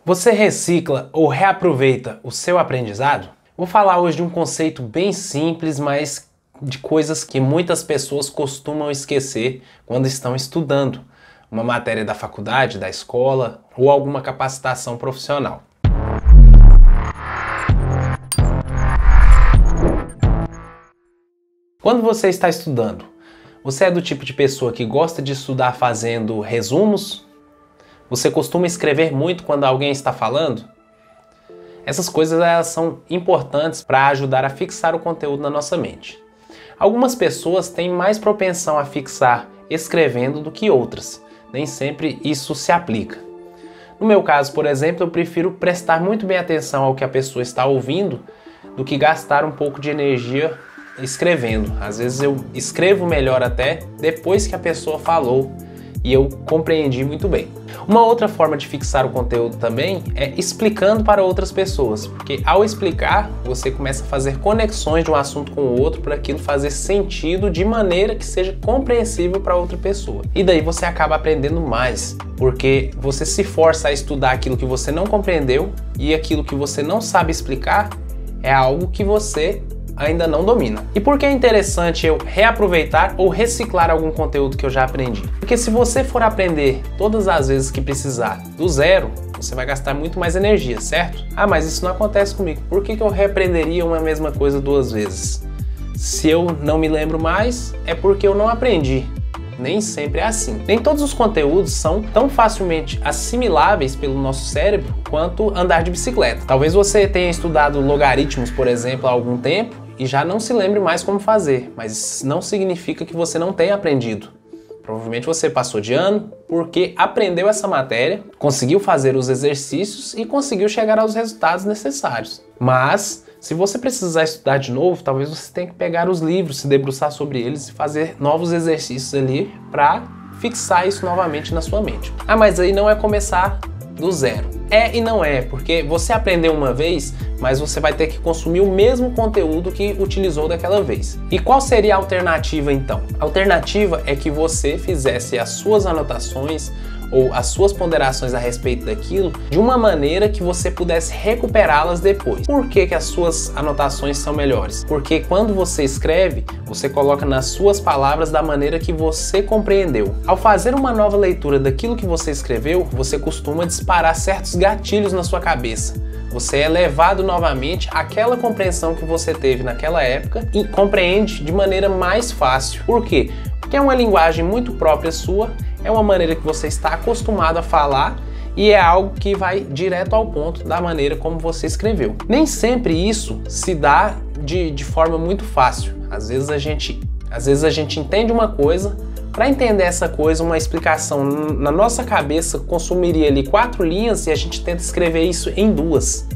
Você recicla ou reaproveita o seu aprendizado? Vou falar hoje de um conceito bem simples, mas de coisas que muitas pessoas costumam esquecer quando estão estudando uma matéria da faculdade, da escola ou alguma capacitação profissional. Quando você está estudando, você é do tipo de pessoa que gosta de estudar fazendo resumos? Você costuma escrever muito quando alguém está falando? Essas coisas elas são importantes para ajudar a fixar o conteúdo na nossa mente. Algumas pessoas têm mais propensão a fixar escrevendo do que outras. Nem sempre isso se aplica. No meu caso, por exemplo, eu prefiro prestar muito bem atenção ao que a pessoa está ouvindo do que gastar um pouco de energia escrevendo. Às vezes eu escrevo melhor até depois que a pessoa falou e eu compreendi muito bem. Uma outra forma de fixar o conteúdo também é explicando para outras pessoas, porque ao explicar você começa a fazer conexões de um assunto com o outro para aquilo fazer sentido de maneira que seja compreensível para outra pessoa. E daí você acaba aprendendo mais, porque você se força a estudar aquilo que você não compreendeu e aquilo que você não sabe explicar é algo que você ainda não domina. E por que é interessante eu reaproveitar ou reciclar algum conteúdo que eu já aprendi? Porque se você for aprender todas as vezes que precisar do zero, você vai gastar muito mais energia, certo? Ah, mas isso não acontece comigo. Por que eu reaprenderia uma mesma coisa duas vezes? Se eu não me lembro mais, é porque eu não aprendi. Nem sempre é assim. Nem todos os conteúdos são tão facilmente assimiláveis pelo nosso cérebro quanto andar de bicicleta. Talvez você tenha estudado logaritmos, por exemplo, há algum tempo e já não se lembre mais como fazer, mas não significa que você não tenha aprendido. Provavelmente você passou de ano porque aprendeu essa matéria, conseguiu fazer os exercícios e conseguiu chegar aos resultados necessários. Mas se você precisar estudar de novo, talvez você tenha que pegar os livros, se debruçar sobre eles e fazer novos exercícios ali para fixar isso novamente na sua mente. Ah, mas aí não é começar do zero. É e não é, porque você aprendeu uma vez, mas você vai ter que consumir o mesmo conteúdo que utilizou daquela vez. E qual seria a alternativa então? A alternativa é que você fizesse as suas anotações ou as suas ponderações a respeito daquilo de uma maneira que você pudesse recuperá-las depois. Por que as suas anotações são melhores? Porque quando você escreve, você coloca nas suas palavras da maneira que você compreendeu. Ao fazer uma nova leitura daquilo que você escreveu, você costuma disparar certos gatilhos na sua cabeça. Você é levado novamente àquela compreensão que você teve naquela época e compreende de maneira mais fácil. Por quê? Porque é uma linguagem muito própria sua, é uma maneira que você está acostumado a falar e é algo que vai direto ao ponto da maneira como você escreveu. Nem sempre isso se dá de forma muito fácil. Às vezes a gente entende uma coisa, para entender essa coisa, uma explicação na nossa cabeça consumiria ali 4 linhas e a gente tenta escrever isso em 2.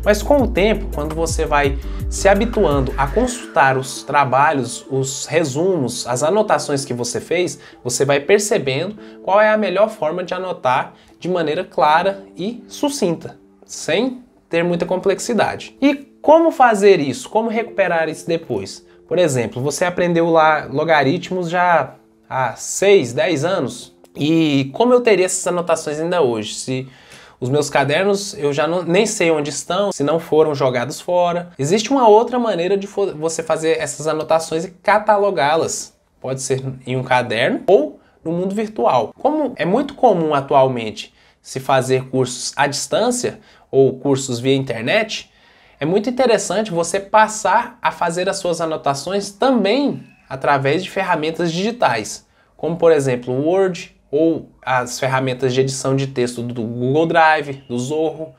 Mas com o tempo, quando você vai se habituando a consultar os trabalhos, os resumos, as anotações que você fez, você vai percebendo qual é a melhor forma de anotar de maneira clara e sucinta, sem ter muita complexidade. E como fazer isso? Como recuperar isso depois? Por exemplo, você aprendeu lá logaritmos já há 6, 10 anos. E como eu teria essas anotações ainda hoje? Se os meus cadernos eu já nem sei onde estão, se não foram jogados fora. Existe uma outra maneira de você fazer essas anotações e catalogá-las. Pode ser em um caderno ou no mundo virtual. Como é muito comum atualmente se fazer cursos à distância ou cursos via internet, é muito interessante você passar a fazer as suas anotações também através de ferramentas digitais, como por exemplo o Word, ou as ferramentas de edição de texto do Google Drive, do Zorro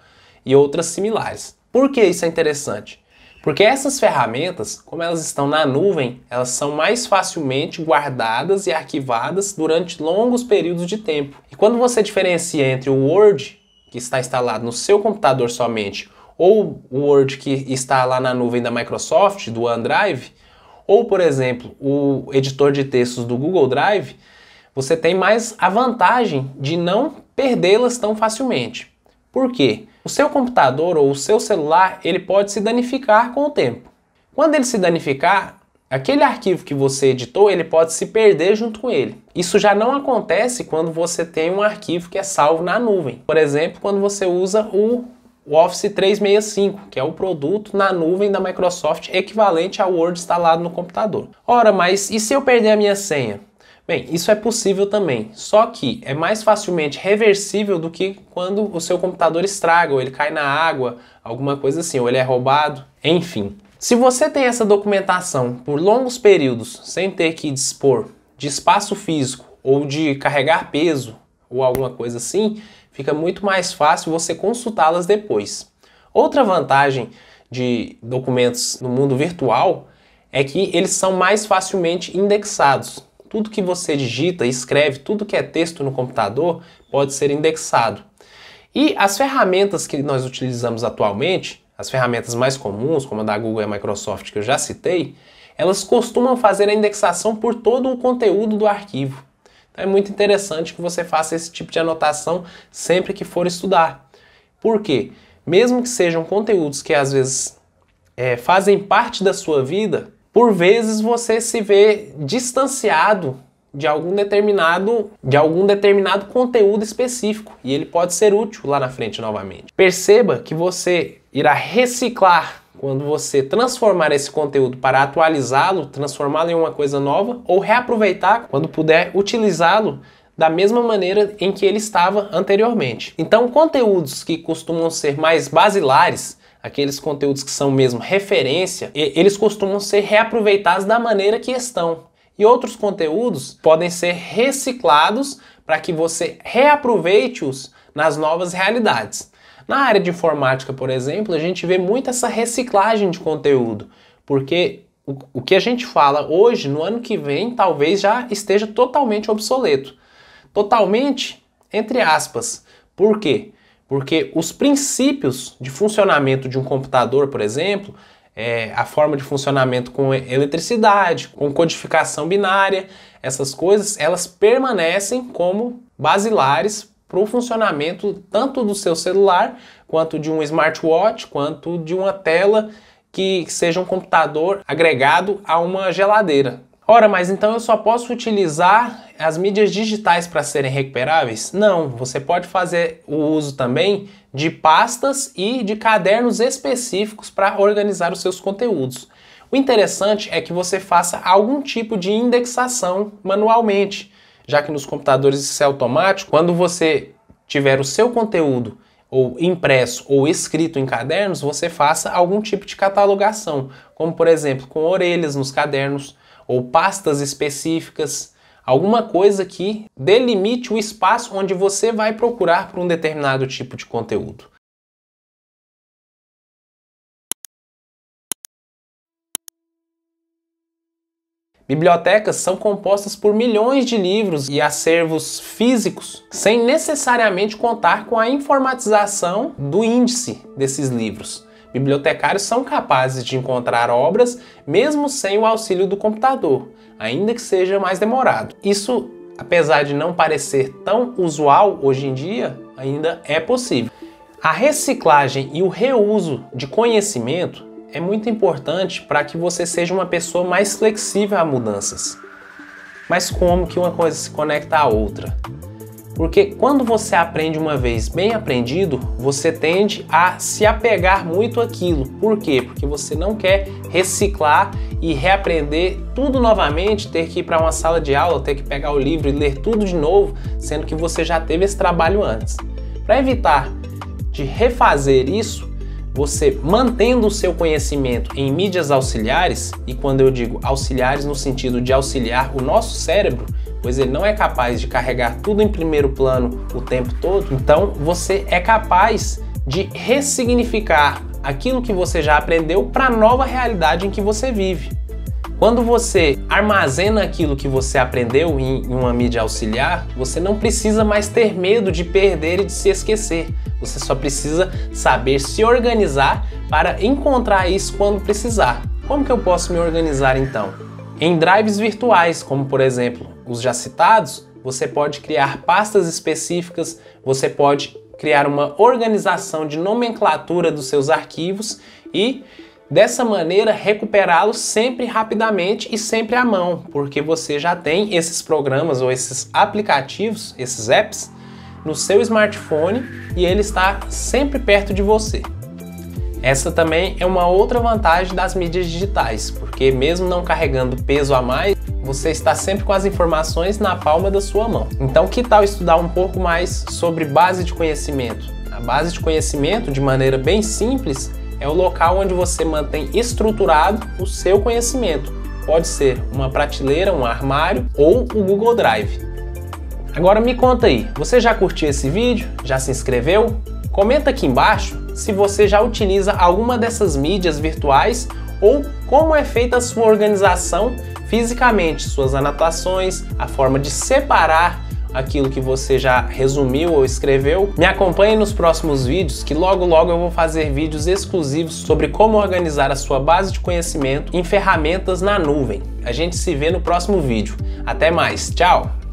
e outras similares. Por que isso é interessante? Porque essas ferramentas, como elas estão na nuvem, elas são mais facilmente guardadas e arquivadas durante longos períodos de tempo. E quando você diferencia entre o Word, que está instalado no seu computador somente, ou o Word que está lá na nuvem da Microsoft, do OneDrive, ou por exemplo, o editor de textos do Google Drive, você tem mais a vantagem de não perdê-las tão facilmente. Por quê? O seu computador ou o seu celular, ele pode se danificar com o tempo. Quando ele se danificar, aquele arquivo que você editou, ele pode se perder junto com ele. Isso já não acontece quando você tem um arquivo que é salvo na nuvem. Por exemplo, quando você usa o Office 365, que é o produto na nuvem da Microsoft equivalente ao Word instalado no computador. Ora, mas e se eu perder a minha senha? Bem, isso é possível também, só que é mais facilmente reversível do que quando o seu computador estraga, ou ele cai na água, alguma coisa assim, ou ele é roubado, enfim. Se você tem essa documentação por longos períodos sem ter que dispor de espaço físico ou de carregar peso ou alguma coisa assim, fica muito mais fácil você consultá-las depois. Outra vantagem de documentos no mundo virtual é que eles são mais facilmente indexados. Tudo que você digita e escreve, tudo que é texto no computador pode ser indexado. E as ferramentas que nós utilizamos atualmente, as ferramentas mais comuns, como a da Google e a Microsoft que eu já citei, elas costumam fazer a indexação por todo o conteúdo do arquivo. Então é muito interessante que você faça esse tipo de anotação sempre que for estudar. Por quê? Mesmo que sejam conteúdos que às vezes fazem parte da sua vida, por vezes você se vê distanciado de algum determinado conteúdo específico e ele pode ser útil lá na frente novamente. Perceba que você irá reciclar quando você transformar esse conteúdo para atualizá-lo, transformá-lo em uma coisa nova, ou reaproveitar quando puder utilizá-lo da mesma maneira em que ele estava anteriormente. Então, conteúdos que costumam ser mais basilares, aqueles conteúdos que são mesmo referência, eles costumam ser reaproveitados da maneira que estão. E outros conteúdos podem ser reciclados para que você reaproveite-os nas novas realidades. Na área de informática, por exemplo, a gente vê muito essa reciclagem de conteúdo, porque o que a gente fala hoje, no ano que vem, talvez já esteja totalmente obsoleto. Totalmente, entre aspas. Por quê? Porque os princípios de funcionamento de um computador, por exemplo, a forma de funcionamento com eletricidade, com codificação binária, essas coisas, elas permanecem como basilares para o funcionamento tanto do seu celular, quanto de um smartwatch, quanto de uma tela que seja um computador agregado a uma geladeira. Ora, mas então eu só posso utilizar as mídias digitais para serem recuperáveis? Não, você pode fazer o uso também de pastas e de cadernos específicos para organizar os seus conteúdos. O interessante é que você faça algum tipo de indexação manualmente, já que nos computadores isso é automático. Quando você tiver o seu conteúdo ou impresso ou escrito em cadernos, você faça algum tipo de catalogação, como por exemplo com orelhas nos cadernos, ou pastas específicas, alguma coisa que delimite o espaço onde você vai procurar por um determinado tipo de conteúdo. Bibliotecas são compostas por milhões de livros e acervos físicos, sem necessariamente contar com a informatização do índice desses livros. Bibliotecários são capazes de encontrar obras mesmo sem o auxílio do computador, ainda que seja mais demorado. Isso, apesar de não parecer tão usual hoje em dia, ainda é possível. A reciclagem e o reuso de conhecimento é muito importante para que você seja uma pessoa mais flexível a mudanças. Mas como que uma coisa se conecta à outra? Porque quando você aprende uma vez bem aprendido, você tende a se apegar muito àquilo. Por quê? Porque você não quer reciclar e reaprender tudo novamente, ter que ir para uma sala de aula, ter que pegar o livro e ler tudo de novo, sendo que você já teve esse trabalho antes. Para evitar de refazer isso, você mantendo o seu conhecimento em mídias auxiliares, e quando eu digo auxiliares no sentido de auxiliar o nosso cérebro, pois ele não é capaz de carregar tudo em primeiro plano o tempo todo, então você é capaz de ressignificar aquilo que você já aprendeu para a nova realidade em que você vive. Quando você armazena aquilo que você aprendeu em uma mídia auxiliar, você não precisa mais ter medo de perder e de se esquecer. Você só precisa saber se organizar para encontrar isso quando precisar. Como que eu posso me organizar então? Em drives virtuais, como por exemplo os já citados, você pode criar pastas específicas, você pode criar uma organização de nomenclatura dos seus arquivos e Dessa maneira, recuperá-lo sempre rapidamente e sempre à mão, porque você já tem esses programas ou esses aplicativos, esses apps, no seu smartphone e ele está sempre perto de você. Essa também é uma outra vantagem das mídias digitais, porque mesmo não carregando peso a mais, você está sempre com as informações na palma da sua mão. Então, que tal estudar um pouco mais sobre base de conhecimento? A base de conhecimento, de maneira bem simples, é o local onde você mantém estruturado o seu conhecimento. Pode ser uma prateleira, um armário ou o Google Drive. Agora me conta aí, você já curtiu esse vídeo? Já se inscreveu? Comenta aqui embaixo se você já utiliza alguma dessas mídias virtuais ou como é feita a sua organização fisicamente, suas anotações, a forma de separar aquilo que você já resumiu ou escreveu. Me acompanhe nos próximos vídeos, que logo eu vou fazer vídeos exclusivos sobre como organizar a sua base de conhecimento em ferramentas na nuvem. A gente se vê no próximo vídeo. Até mais, tchau!